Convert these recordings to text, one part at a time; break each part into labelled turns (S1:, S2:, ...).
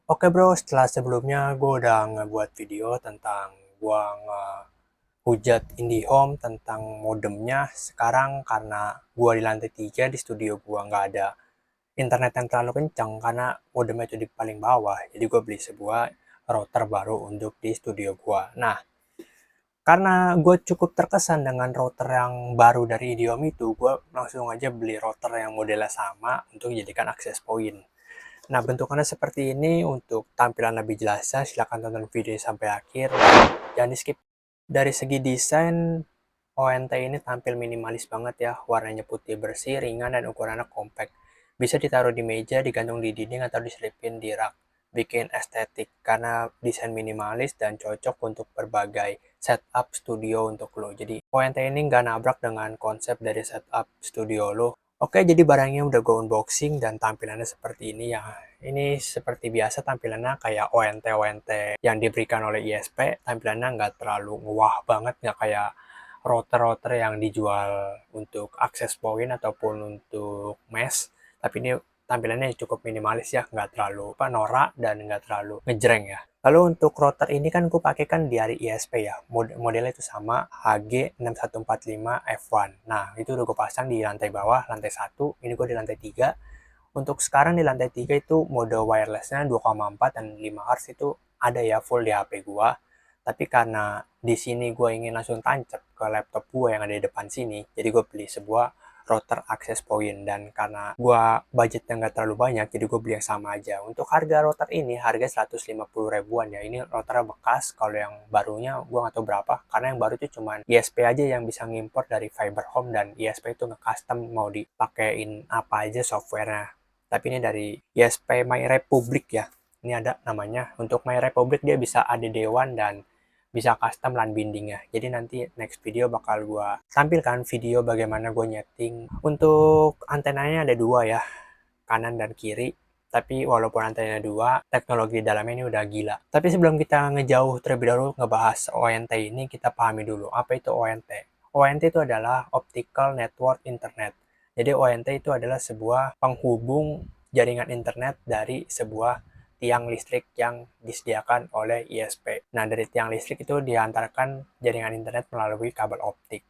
S1: Oke bro, setelah sebelumnya gue udah ngebuat video tentang gue ngehujat IndiHome tentang modemnya. Sekarang karena gue di lantai 3 di studio gue nggak ada internet yang terlalu kencang karena modemnya itu di paling bawah. Jadi gue beli sebuah router baru untuk di studio gue. Nah, karena gue cukup terkesan dengan router yang baru dari IndiHome itu, gue langsung aja beli router yang modelnya sama untuk dijadikan access point. Nah, bentukannya seperti ini. Untuk tampilan lebih jelasnya, silahkan tonton video sampai akhir. Jangan di skip. Dari segi desain, ONT ini tampil minimalis banget ya. Warnanya putih bersih, ringan, dan ukurannya compact. Bisa ditaruh di meja, digantung di dinding, atau diselipin di rak. Bikin estetik, karena desain minimalis dan cocok untuk berbagai setup studio untuk lo. Jadi, ONT ini nggak nabrak dengan konsep dari setup studio lo. Oke, jadi barangnya udah gue unboxing dan tampilannya seperti ini ya. Ini seperti biasa tampilannya kayak ONT-ONT yang diberikan oleh ISP. Tampilannya nggak terlalu wah banget, nggak kayak router-router yang dijual untuk access point ataupun untuk mesh. Tapi ini tampilannya cukup minimalis ya, nggak terlalu norak dan nggak terlalu ngejreng ya. Lalu untuk router ini kan gue pakai kan dari ISP ya, modelnya itu sama HG6145F1. Nah, itu udah gue pasang di lantai bawah, lantai 1, ini gue di lantai 3. Untuk sekarang di lantai 3 itu mode wirelessnya 2,4 dan 5 Hz itu ada ya full di HP gue. Tapi karena di sini gue ingin langsung tancap ke laptop gue yang ada di depan sini, jadi gue beli sebuah router access point. Dan karena gue budgetnya nggak terlalu banyak, jadi gue beli yang sama aja. Untuk harga router ini harga 150 ribuan ya. Ini router bekas, kalau yang barunya gue nggak tahu berapa, karena yang baru itu cuman ISP aja yang bisa ngimpor dari Fiber Home, dan ISP itu nge-custom mau dipakein apa aja softwarenya. Tapi ini dari ISP My Republic ya, ini ada namanya. Untuk My Republic dia bisa ADD1 dan bisa custom LAN bindingnya. Jadi nanti next video bakal gue tampilkan video bagaimana gue nyeting. Untuk antenanya ada dua ya, kanan dan kiri. Tapi walaupun antenanya dua, teknologi di dalamnya ini udah gila. Tapi sebelum kita ngejauh terlebih dahulu ngebahas ONT ini, kita pahami dulu apa itu ONT. ONT itu adalah Optical Network Internet. Jadi ONT itu adalah sebuah penghubung jaringan internet dari sebuah tiang listrik yang disediakan oleh ISP. Nah, dari tiang listrik itu diantarkan jaringan internet melalui kabel optik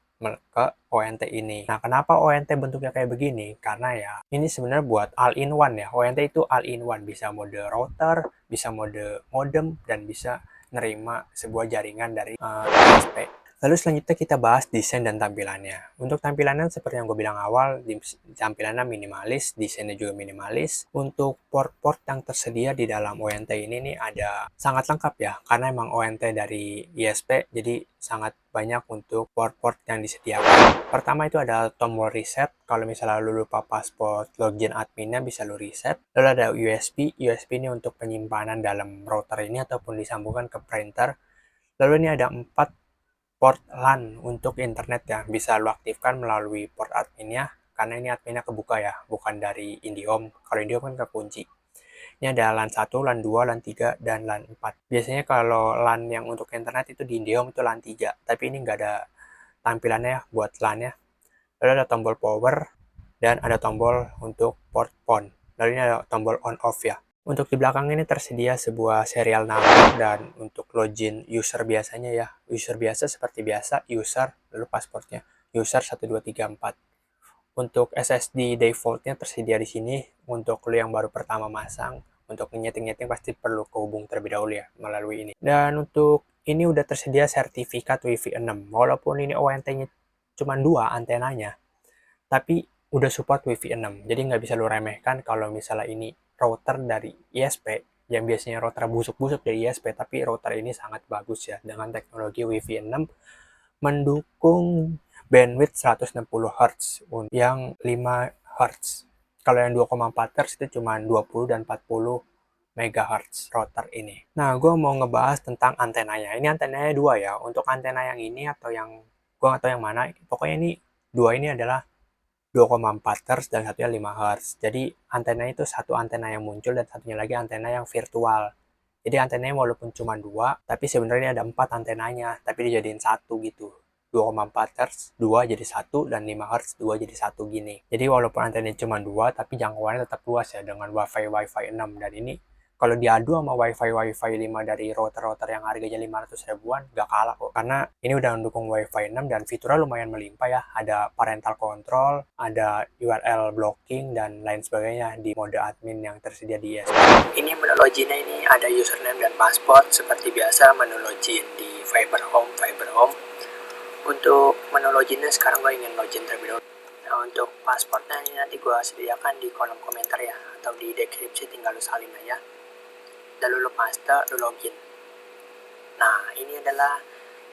S1: ke ONT ini. Nah, kenapa ONT bentuknya kayak begini? Karena ya, ini sebenarnya buat all-in-one ya. ONT itu all-in-one, bisa mode router, bisa mode modem, dan bisa nerima sebuah jaringan dari ISP. Lalu selanjutnya kita bahas desain dan tampilannya. Untuk tampilannya seperti yang gue bilang awal, tampilannya minimalis, desainnya juga minimalis. Untuk port-port yang tersedia di dalam ONT ini nih ada sangat lengkap ya, karena emang ONT dari ISP, jadi sangat banyak untuk port-port yang disediakan. Pertama itu ada tombol reset, kalau misalnya lu lupa password login adminnya bisa lu reset. Lalu ada USB ini untuk penyimpanan dalam router ini ataupun disambungkan ke printer. Lalu ini ada 4 port LAN untuk internet ya, bisa lu aktifkan melalui port adminnya, karena ini adminnya kebuka ya, bukan dari IndiHome. Kalau IndiHome kan kekunci. Ini ada LAN 1, LAN 2, LAN 3, dan LAN 4. Biasanya kalau LAN yang untuk internet itu di IndiHome itu LAN 3, tapi ini nggak ada tampilannya ya buat LAN-nya. Lalu ada tombol power, dan ada tombol untuk port PON. Lalu ini ada tombol on off ya. Untuk di belakang ini tersedia sebuah serial number, dan untuk login user biasanya ya, user biasa seperti biasa, user, lalu passwordnya, user 1234. Untuk SSD defaultnya tersedia di sini. Untuk lo yang baru pertama masang, untuk nyeting-nyeting pasti perlu kehubung terlebih dahulu ya melalui ini. Dan untuk ini udah tersedia sertifikat Wi-Fi 6. Walaupun ini ONT-nya cuma 2 antenanya, tapi udah support Wi-Fi 6. Jadi nggak bisa lo remehkan kalau misalnya ini router dari ISP, yang biasanya router busuk-busuk dari ISP, tapi router ini sangat bagus ya dengan teknologi Wi-Fi 6, mendukung bandwidth 160 Hz yang 5 Hz. Kalau yang 2,4 Hz itu cuma 20 dan 40 MHz router ini. Nah, gue mau ngebahas tentang antenanya. Ini antenanya dua ya. Untuk antena yang ini atau yang gue nggak tahu yang mana. Pokoknya ini dua ini adalah 2,4 Hz dan satunya 5 Hz. Jadi antena itu satu antena yang muncul dan satunya lagi antena yang virtual. Jadi antenanya walaupun cuma dua, tapi sebenarnya ada 4 antenanya, tapi dijadiin satu gitu. 2,4 Hz, 2 jadi satu, dan 5 Hz 2 jadi satu gini. Jadi walaupun antenanya cuma dua, tapi jangkauannya tetap luas ya dengan Wi-Fi 6. Dan ini kalau diadu sama Wi-Fi 5 dari router-router yang harganya 500 ribuan, nggak kalah kok. Karena ini udah mendukung Wi-Fi 6 dan fiturnya lumayan melimpah ya. Ada parental control, ada URL blocking, dan lain sebagainya di mode admin yang tersedia di ISP. Ini menu login ini ada username dan password seperti biasa menu login di Fiber Home. Untuk menu loginnya sekarang gue ingin login terlebih dahulu. Nah, untuk passwordnya ini nanti gue sediakan di kolom komentar ya, atau di deskripsi, tinggal lu salin aja. Lalu lu paste, lu login. Nah, ini adalah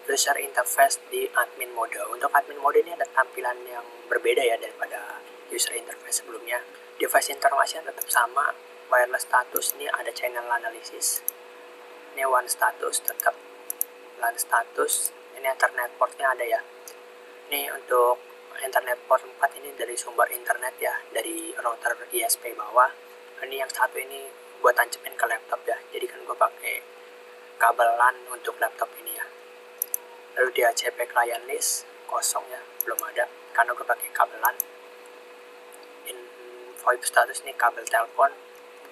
S1: user interface di admin mode. Untuk admin mode ini ada tampilan yang berbeda ya daripada user interface sebelumnya. Device informasi tetap sama, wireless status ini ada channel analysis. Ini WAN status tetap LAN status. Ini Ethernet portnya ada ya. Ini untuk internet port 4 ini dari sumber internet ya, dari router ISP bawah. Ini yang satu ini gue tancepin ke laptop ya, jadi kan gue pakai kabel LAN untuk laptop ini ya. Lalu di ACP client list kosong ya, belum ada karena gue pakai kabel LAN. VoIP status ini kabel telepon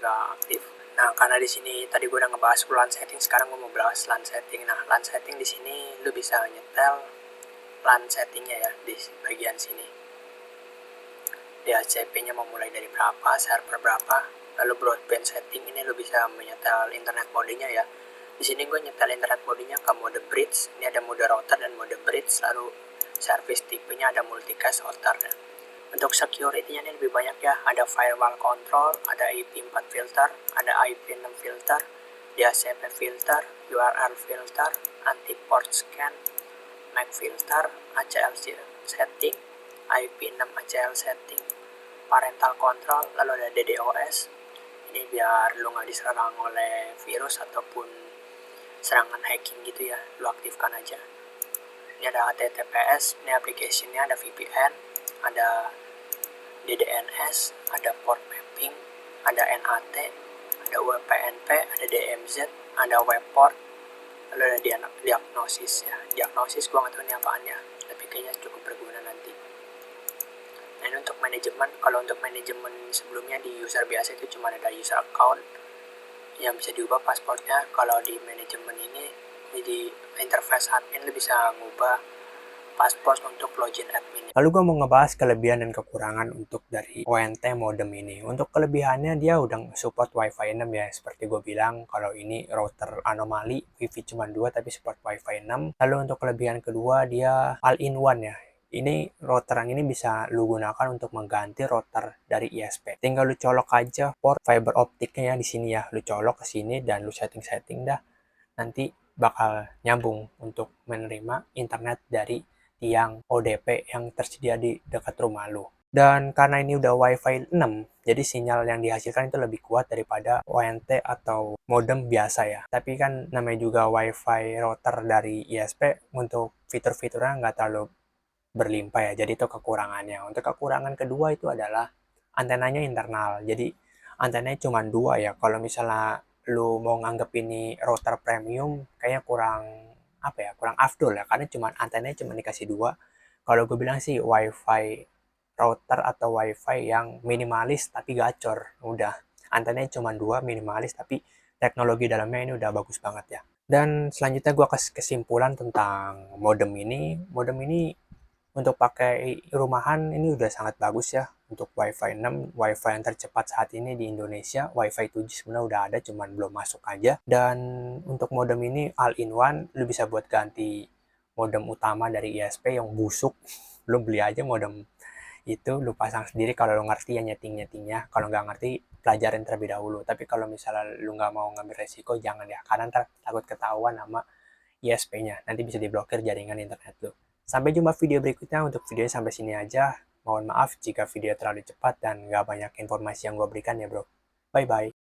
S1: nggak aktif. Nah, karena di sini tadi gue udah ngebahas LAN setting, sekarang gue mau bahas LAN setting. Nah, LAN setting di sini lu bisa nyetel LAN settingnya ya di bagian sini. DHCP-nya mau mulai dari berapa, server berapa. Lalu broadband setting ini lu bisa menyetel internet modenya ya. Di sini gue nyetel internet modenya ke mode bridge. Ini ada mode router dan mode bridge. Lalu service tipenya ada multicast router. Untuk security-nya ini lebih banyak ya. Ada firewall control, ada IP4 filter, ada IP6 filter, DHCP filter, URL filter, anti-port scan, MAC filter, ACL setting, IP6 ACL setting, parental control, lalu ada DDoS. Ini biar lu nggak diserang oleh virus ataupun serangan hacking gitu ya, lu aktifkan aja. Ini ada HTTPS, ini application-nya ada VPN, ada DDNS, ada port mapping, ada NAT, ada WPNP, ada DMZ, ada web port, lalu ada diagnosis ya. Diagnosis gue nggak tahu ini apaan ya, tapi kayaknya cukup berguna nanti. Nah, ini untuk manajemen. Kalau untuk manajemen sebelumnya di user biasa itu cuma ada user account yang bisa diubah passwordnya. Kalau di manajemen ini di interface admin lu bisa ngubah password untuk login admin. Lalu gue mau ngebahas kelebihan dan kekurangan untuk dari ONT modem ini. Untuk kelebihannya dia udah support Wi-Fi 6 ya, seperti gue bilang kalau ini router anomali, Wi-Fi cuma 2 tapi support Wi-Fi 6. Lalu untuk kelebihan kedua dia all-in-one ya. Ini router yang ini bisa lu gunakan untuk mengganti router dari ISP. Tinggal lu colok aja port fiber optiknya di sini ya. Lu colok ke sini dan lu setting-setting dah. Nanti bakal nyambung untuk menerima internet dari tiang ODP yang tersedia di dekat rumah lu. Dan karena ini udah Wi-Fi 6, jadi sinyal yang dihasilkan itu lebih kuat daripada ONT atau modem biasa ya. Tapi kan namanya juga Wi-Fi router dari ISP, untuk fitur-fiturnya nggak terlalu berlimpah ya, jadi itu kekurangannya. Untuk kekurangan kedua itu adalah antenanya internal, jadi antenanya cuma 2 ya. Kalau misalnya lu mau nganggep ini router premium kayaknya kurang afdol ya, karena antenanya cuma dikasih 2. Kalau gue bilang sih wifi router atau wifi yang minimalis tapi gacor, udah antenanya cuma 2, minimalis, tapi teknologi dalamnya ini udah bagus banget ya. Dan selanjutnya gue kasih kesimpulan tentang modem ini. Modem ini untuk pakai rumahan ini udah sangat bagus ya. Untuk Wi-Fi 6, Wi-Fi yang tercepat saat ini di Indonesia. Wi-Fi 7 sebenarnya udah ada, cuman belum masuk aja. Dan untuk modem ini all-in-one, lu bisa buat ganti modem utama dari ISP yang busuk. Lu beli aja modem itu, lu pasang sendiri kalau lu ngerti ya nyeting-nyetingnya. Kalau nggak ngerti, pelajarin terlebih dahulu. Tapi kalau misalnya lu nggak mau ngambil resiko, jangan ya. Karena ntar takut ketahuan sama ISP-nya. Nanti bisa diblokir jaringan internet lu. Sampai jumpa video berikutnya. Untuk videonya sampai sini aja. Mohon maaf jika video terlalu cepat dan nggak banyak informasi yang gue berikan ya bro. Bye-bye.